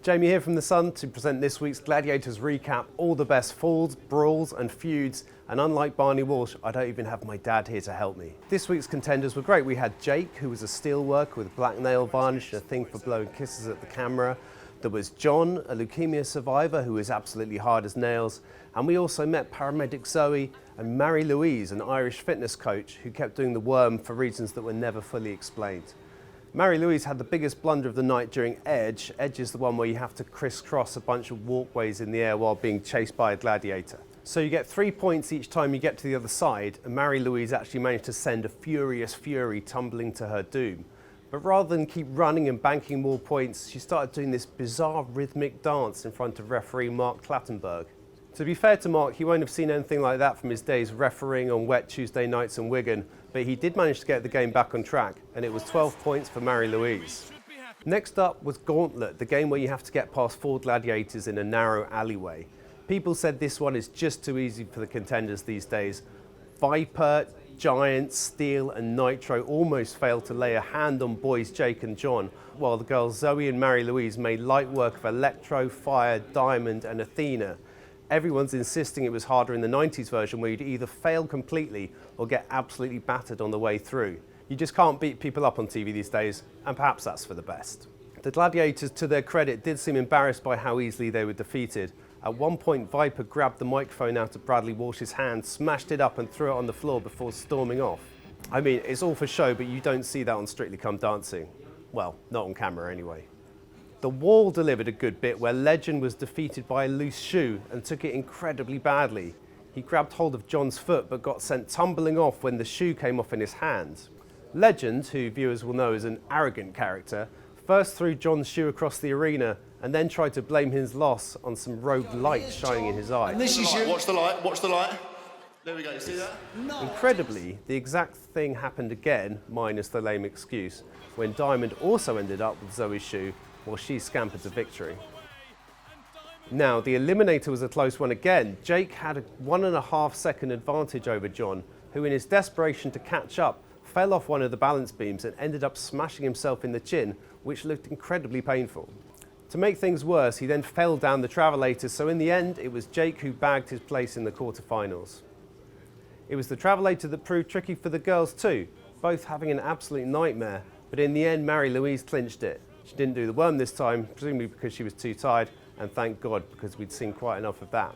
Jamie here from The Sun to present this week's Gladiators recap, all the best falls, brawls and feuds, and unlike Barney Walsh, I don't even have my dad here to help me. This week's contenders were great. We had Jake, who was a steel worker with black nail varnish and a thing for blowing kisses at the camera. There was John, a leukemia survivor who was absolutely hard as nails, and we also met paramedic Zoe and Marie-Louise, an Irish fitness coach who kept doing the worm for reasons that were never fully explained. Marie-Louise had the biggest blunder of the night during Edge. Edge is the one where you have to crisscross a bunch of walkways in the air while being chased by a gladiator. So you get 3 points each time you get to the other side, and Marie-Louise actually managed to send a furious Fury tumbling to her doom. But rather than keep running and banking more points, she started doing this bizarre rhythmic dance in front of referee Mark Clattenburg. To be fair to Mark, he won't have seen anything like that from his days refereeing on wet Tuesday nights in Wigan, but he did manage to get the game back on track, and it was 12 points for Marie-Louise. Next up was Gauntlet, the game where you have to get past 4 gladiators in a narrow alleyway. People said this one is just too easy for the contenders these days. Viper, Giant, Steel and Nitro almost failed to lay a hand on boys Jake and John, while the girls Zoe and Marie-Louise made light work of Electro, Fire, Diamond and Athena. Everyone's insisting it was harder in the 90s version where you'd either fail completely or get absolutely battered on the way through. You just can't beat people up on TV these days, and perhaps that's for the best. The Gladiators, to their credit, did seem embarrassed by how easily they were defeated. At one point, Viper grabbed the microphone out of Bradley Walsh's hand, smashed it up and threw it on the floor before storming off. I mean, it's all for show, but you don't see that on Strictly Come Dancing. Well, not on camera anyway. The Wall delivered a good bit where Legend was defeated by a loose shoe and took it incredibly badly. He grabbed hold of John's foot but got sent tumbling off when the shoe came off in his hand. Legend, who viewers will know is an arrogant character, first threw John's shoe across the arena and then tried to blame his loss on some rogue light shining in his eye. Watch the light, watch the light. There we go, you see that? No. Incredibly, the exact thing happened again, minus the lame excuse, when Diamond also ended up with Zoe's shoe while she scampered to victory. Now, the Eliminator was a close one again. Jake had a 1.5 second advantage over John, who in his desperation to catch up, fell off one of the balance beams and ended up smashing himself in the chin, which looked incredibly painful. To make things worse, he then fell down the Travelator, so in the end, it was Jake who bagged his place in the quarterfinals. It was the Travelator that proved tricky for the girls too, both having an absolute nightmare, but in the end, Marie-Louise clinched it. She didn't do the worm this time, presumably because she was too tired, and thank God, because we'd seen quite enough of that.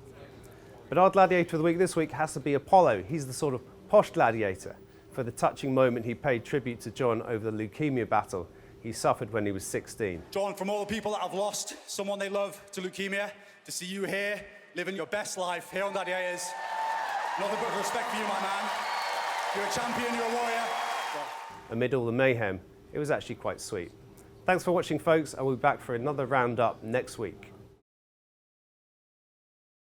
But our gladiator of the week this week has to be Apollo. He's the sort of posh gladiator. For the touching moment he paid tribute to John over the leukemia battle he suffered when he was 16. John, from all the people that have lost someone they love to leukemia, to see you here, living your best life here on Gladiators, nothing but respect for you, my man. You're a champion, you're a warrior. Amid all the mayhem, it was actually quite sweet. Thanks for watching, folks. I will be back for another roundup next week.